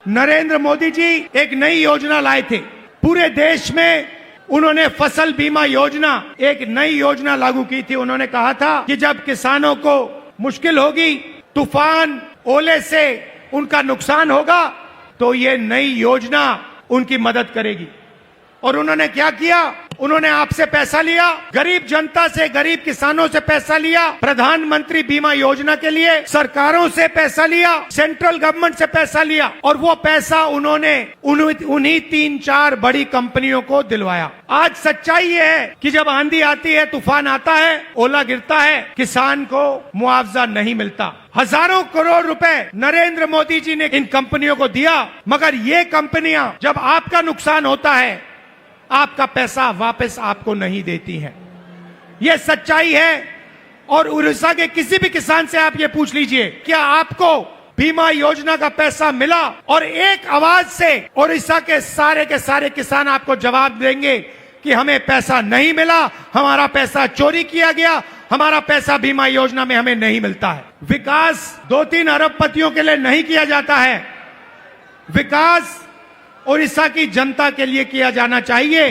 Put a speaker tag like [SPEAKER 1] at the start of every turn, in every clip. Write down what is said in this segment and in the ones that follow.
[SPEAKER 1] नरेंद्र मोदी जी एक नई योजना लाए थे। पूरे देश में उन्होंने फसल बीमा योजना, एक नई योजना लागू की थी। उन्होंने कहा था कि जब किसानों को मुश्किल होगी, तूफान ओले से उनका नुकसान होगा, तो ये नई योजना उनकी मदद करेगी। और उन्होंने क्या किया? उन्होंने आपसे पैसा लिया, गरीब जनता से, गरीब किसानों से पैसा लिया, प्रधानमंत्री बीमा योजना के लिए सरकारों से पैसा लिया, सेंट्रल गवर्नमेंट से पैसा लिया, और वो पैसा उन्होंने उन्हीं 3-4 बड़ी कंपनियों को दिलवाया। आज सच्चाई ये है कि जब आंधी आती है, तूफान आता है, ओला गिरता है, किसान को मुआवजा नहीं मिलता। हजारों करोड़ रुपए नरेंद्र मोदी जी ने इन कंपनियों को दिया, मगर ये कंपनियां जब आपका नुकसान होता है, आपका पैसा वापस आपको नहीं देती हैं। यह सच्चाई है। और उड़ीसा के किसी भी किसान से आप ये पूछ लीजिए, क्या आपको बीमा योजना का पैसा मिला? और एक आवाज से उड़ीसा के सारे किसान आपको जवाब देंगे कि हमें पैसा नहीं मिला, हमारा पैसा चोरी किया गया, हमारा पैसा बीमा योजना में हमें नहीं मिलता है। विकास 2-3 अरबपतियों के लिए नहीं किया जाता है। विकास उड़ीसा की जनता के लिए किया जाना चाहिए,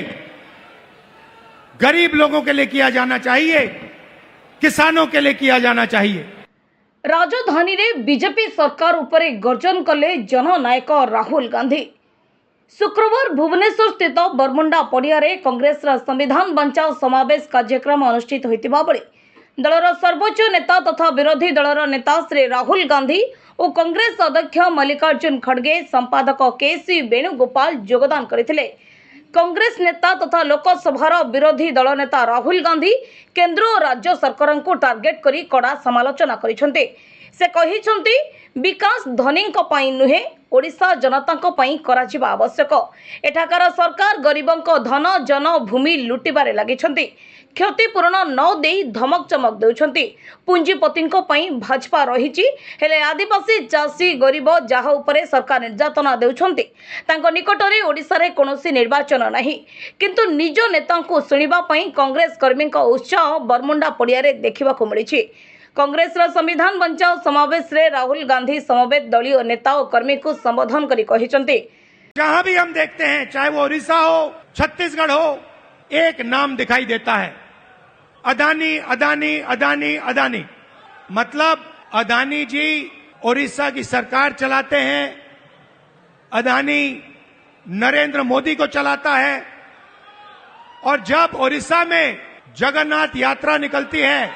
[SPEAKER 1] गरीब लोगों के लिए किया जाना चाहिए, किसानों के लिए किया जाना चाहिए।
[SPEAKER 2] राजधानी रे बीजेपी सरकार उपरे गर्जन कले जननायक राहुल गांधी। शुक्रवार भुवनेश्वर स्थित बरमुंडा पड़िया रे कांग्रेस संविधान बंचाओ समावेश कार्यक्रम अनुष्ठित होइतिबा बेले दलर सर्वोच्च नेता तथा विरोधी दलर नेता श्री राहुल गांधी और कांग्रेस अध्यक्ष मल्लिकार्जुन खड़गे, संपादक केसी वेणुगोपाल योगदान करथिले। कांग्रेस नेता तथा लोकसभार विरोधी दल नेता राहुल गांधी केंद्र और राज्य सरकार को टार्गेट करी कड़ा समालोचना करिसेंते। से कहिसेंती विकास धनी नुहे, ओडिशा जनता कराजिबा आवश्यक। एठाकार सरकार गरीबों धन जन भूमि लुटिबारे लागिछंती। क्षतिपूरण न देई धमक चमक देउछंती। पुंजीपति भाजपा रही, हेले आदिवासी चाषी गरीब जहा उपरे सरकार निर्यातना देउछंती। तांको निकटरे ओडिशा रे कोनोसी निर्वाचन नाही, किंतु निज नेता को सुनिबा पई कांग्रेस कर्मी उत्साह बरमुंडा पड़िया रे देखिबाकू मिलिछि। कांग्रेस संविधान बंचाओ समावेश रे राहुल गांधी समवेत दलीय नेता और कर्मी को संबोधन करी कहिसंती।
[SPEAKER 1] जहां भी हम देखते हैं, चाहे वो उड़ीसा हो, छत्तीसगढ़ हो, एक नाम दिखाई देता है, अदानी अदानी अदानी अदानी। मतलब अदानी जी उड़ीसा की सरकार चलाते हैं, अदानी नरेंद्र मोदी को चलाता है। और जब उड़ीसा में जगन्नाथ यात्रा निकलती है,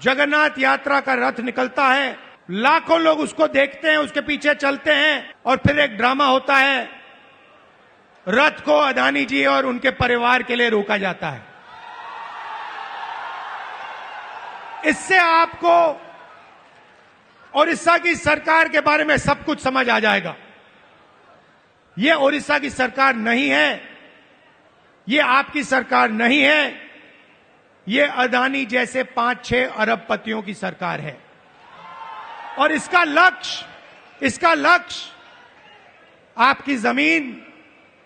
[SPEAKER 1] जगन्नाथ यात्रा का रथ निकलता है, लाखों लोग उसको देखते हैं, उसके पीछे चलते हैं, और फिर एक ड्रामा होता है, रथ को अदानी जी और उनके परिवार के लिए रोका जाता है। इससे आपको उड़ीसा की सरकार के बारे में सब कुछ समझ आ जाएगा। ये उड़ीसा की सरकार नहीं है, ये आपकी सरकार नहीं है, ये अदानी जैसे 5-6 अरबपतियों की सरकार है। और इसका लक्ष्य आपकी जमीन,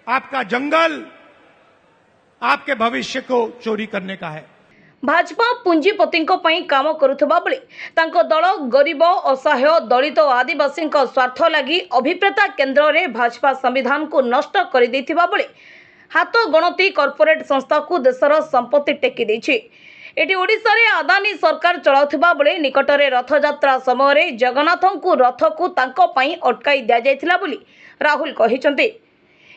[SPEAKER 1] आपका जंगल, आपके भविष्य को चोरी करने का है।
[SPEAKER 2] भाजपा पुंजीपति काम करुवा बेले तांको दल गरीब, असहाय, दलित और आदिवासी स्वार्थ लगी अभिप्रेता केन्द्र में भाजपा संविधान को नष्ट कर देथिबा बेले हाथ गणती कॉर्पोरेट संस्था को देशर संपत्ति टेकी देछि। एटी ओडिशा रे अदानी सरकार चलाउथिबा बेले निकटरे रथयात्रा समय जगन्नाथ को रथ को तांको पई अटकाई दिया जायथिला बोली राहुल कहिसंते।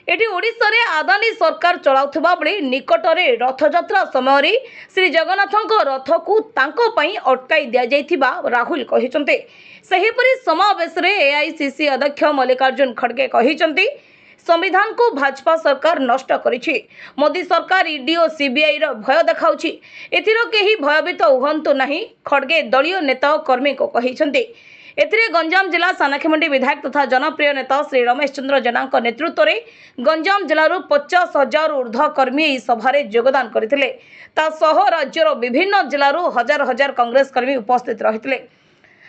[SPEAKER 2] एटी ओडिशा रे अदानी सरकार चलाउथिबा बेले निकटरे रथयात्रा समय श्री जगन्नाथ रथ को तांको पई अटकाई दिया जायथिबा राहुल कहिसंते। सेहिपरि समावेश रे एआईसीसी अध्यक्ष मल्लिकार्जुन खड़गे कहिसंते संविधान को भाजपा सरकार नष्ट करिछि। मोदी सरकार ईडी और सीबीआई रो भय देखाउछि, एथिरो केही भयभीत हुअन्तु नाही, खड़गे दलीय नेता और कर्मी को कहिसंते। एथिरे गंजाम जिला सानाखिमंडी विधायक तथा जनप्रिय नेता श्री रमेश चंद्र जेना नेतृत्व में गंजाम जिलूर 50,000 ऊर्ध्व कर्मी ଏହି ସଭାରେ ଯୋଗଦାନ କରିଥିଲେ। ତା ସହ राज्यर विभिन्न जिलूर हजार हजार कांग्रेस कर्मी उपस्थित रहिଥିଲେ।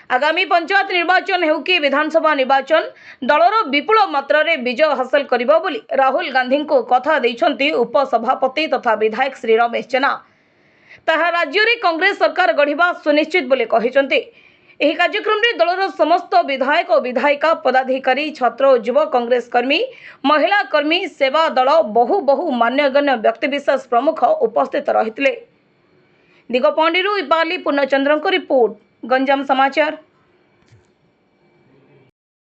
[SPEAKER 2] आगामी पंचायत निर्वाचन हेउ कि विधानसभा निर्वाचन दलर विपुल मात्रा विजय हासिल करिबो बोली राहुल गांधी को कथा दैछंती उपसभापति तथा विधायक श्री रमेश जेना। ताहा राज्य रे कांग्रेस सरकार गढ़िबा सुनिश्चित बोली कहिसंती। ଏହି କାର୍ଯ୍ୟକ୍ରମରେ ଦଳର ସମସ୍ତ ବିଧାୟକ ଓ ବିଧାୟିକା ପଦାଧିକାରୀ ଛାତ୍ର ଓ ଯୁବ କଂଗ୍ରେସ କର୍ମୀ ମହିଳା କର୍ମୀ ସେବା ଦଳ ବହୁ ମାନ୍ୟଗଣ୍ୟ ବ୍ୟକ୍ତିବିଶେଷ ପ୍ରମୁଖ ଉପସ୍ଥିତ ରହିଥିଲେ। ଦିଗପହଣ୍ଡିରୁ ଇବାଲି ପୂର୍ଣ୍ଣଚନ୍ଦ୍ରଙ୍କ ରିପୋର୍ଟ, ଗଞ୍ଜାମ ସମାଚାର।